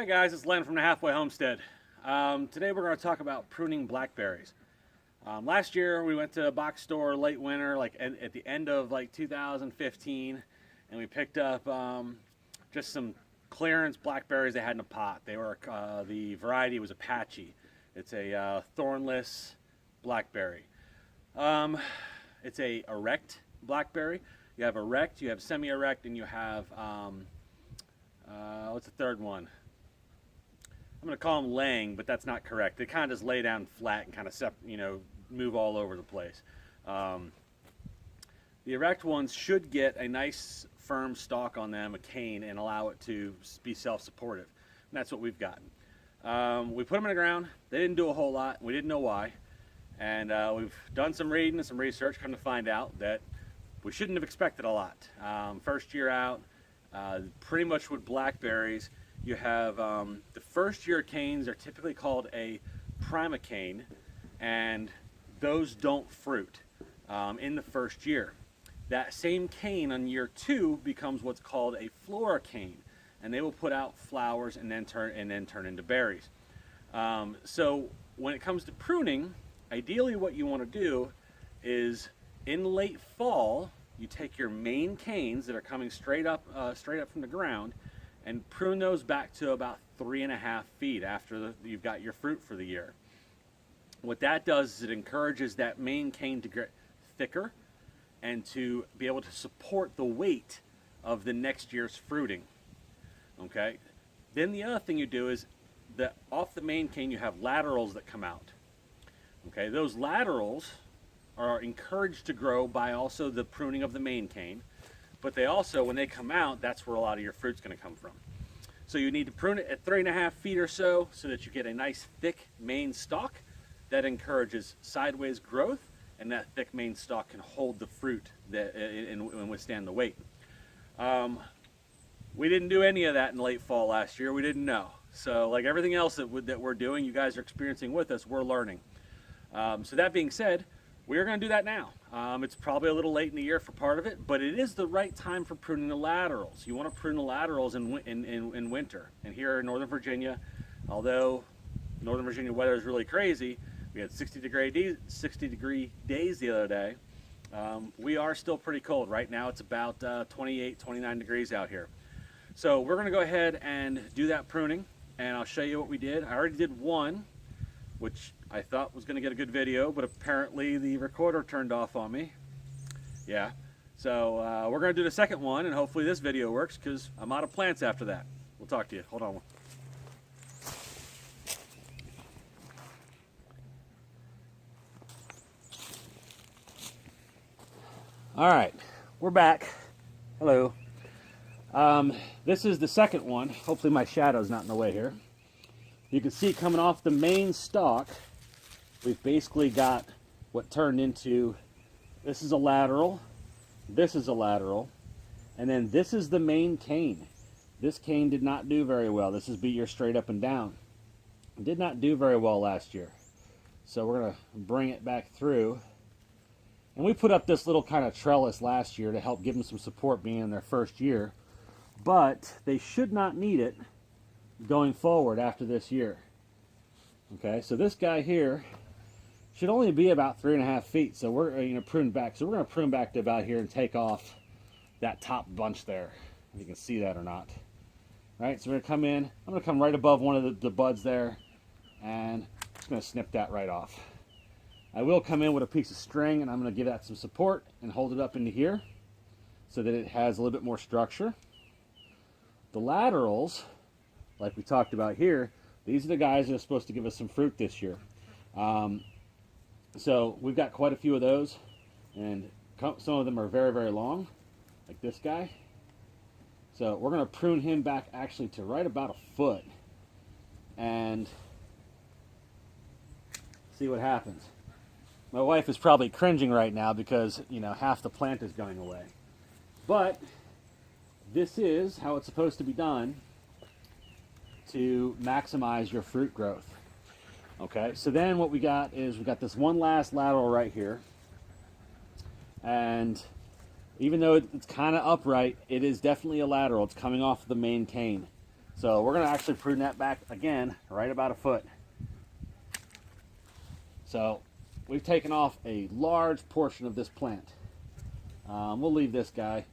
guys, it's Len from the Halfway Homestead. Today we're going to talk about pruning blackberries. Last year we went to a box store late winter, like at the end of like 2015, and we picked up just some clearance blackberries they had in a pot. They were the variety was Apache. It's a thornless blackberry. It's a erect blackberry. You have erect, you have semi-erect, and you have what's the third one? I'm going to call them laying, but that's not correct. They kind of just lay down flat and kind of move all over the place. The erect ones should get a nice firm stalk on them, a cane, and allow it to be self-supportive. And that's what we've gotten. We put them in the ground. They didn't do a whole lot. We didn't know why. And we've done some reading and some research, come to find out that we shouldn't have expected a lot. First year out, pretty much with blackberries, you have the first year canes are typically called a primocane, and those don't fruit in the first year. That same cane on year 2 becomes what's called a floricane, and they will put out flowers and then turn into berries. So when it comes to pruning, ideally what you want to do is in late fall, you take your main canes that are coming straight up from the ground and prune those back to about 3.5 feet after you've got your fruit for the year. What that does is it encourages that main cane to get thicker and to be able to support the weight of the next year's fruiting. Okay. Then the other thing you do is that off the main cane you have laterals that come out. Okay, those laterals are encouraged to grow by also the pruning of the main cane, but they also, when they come out, that's where a lot of your fruit's going to come from. So you need to prune it at 3.5 feet or so that you get a nice thick main stalk that encourages sideways growth, and that thick main stalk can hold the fruit and withstand the weight. We didn't do any of that in late fall last year. We didn't know. So like everything else that we're doing, you guys are experiencing with us, we're learning. So that being said, we're going to do that now. It's probably a little late in the year for part of it, but it is the right time for pruning the laterals. You want to prune the laterals in winter. And here in Northern Virginia, although Northern Virginia weather is really crazy, we had 60-degree days the other day. We are still pretty cold. Right now it's about 28, 29 degrees out here. So we're going to go ahead and do that pruning, and I'll show you what we did. I already did one, which I thought was going to get a good video, but apparently the recorder turned off on me. Yeah, so we're going to do the second one, and hopefully this video works because I'm out of plants after that. We'll talk to you. Hold on. All right, we're back. Hello. This is the second one. Hopefully my shadow's not in the way here. You can see coming off the main stalk, we've basically got what turned into, this is a lateral, this is a lateral, and then this is the main cane. This cane did not do very well. This is your straight up and down. It did not do very well last year. So we're going to bring it back through. And we put up this little kind of trellis last year to help give them some support being in their first year. But they should not need it going forward after this year. Okay, so this guy here should only be about 3.5 feet. So we're going to prune back. So we're going to prune back to about here and take off that top bunch there. If you can see that or not. All right, so we're going to come in. I'm going to come right above one of the buds there, and I'm just going to snip that right off. I will come in with a piece of string, and I'm going to give that some support and hold it up into here so that it has a little bit more structure. The laterals, like we talked about here, these are the guys that are supposed to give us some fruit this year. So we've got quite a few of those, and some of them are very, very long, like this guy. So we're going to prune him back actually to right about 1 foot and see what happens. My wife is probably cringing right now because, half the plant is going away. But this is how it's supposed to be done to maximize your fruit growth. Okay, so then what we got is we got this one last lateral right here. And even though it's kind of upright, it is definitely a lateral. It's coming off the main cane. So we're going to actually prune that back again, right about a foot. So we've taken off a large portion of this plant. We'll leave this guy.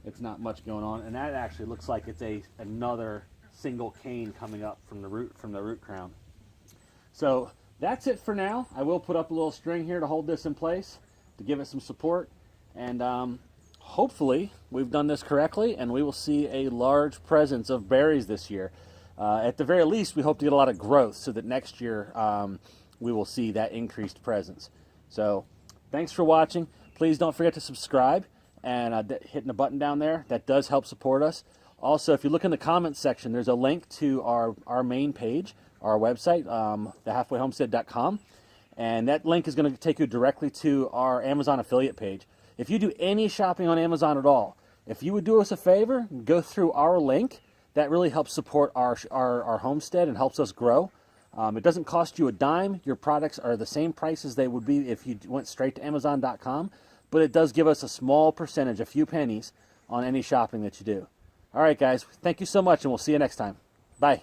It's not much going on, and that actually looks like it's another single cane coming up from the root crown. So that's it for now. I will put up a little string here to hold this in place to give it some support, and hopefully we've done this correctly, and we will see a large presence of berries this year. At the very least, we hope to get a lot of growth so that next year we will see that increased presence. So thanks for watching. Please don't forget to subscribe and hitting the button down there. That does help support us. Also, if you look in the comments section, there's a link to our main page, our website, thehalfwayhomestead.com, and that link is going to take you directly to our Amazon affiliate page. If you do any shopping on Amazon at all, if you would do us a favor, go through our link. That really helps support our homestead and helps us grow. It doesn't cost you a dime. Your products are the same price as they would be if you went straight to Amazon.com, but it does give us a small percentage, a few pennies, on any shopping that you do. All right, guys, thank you so much, and we'll see you next time. Bye.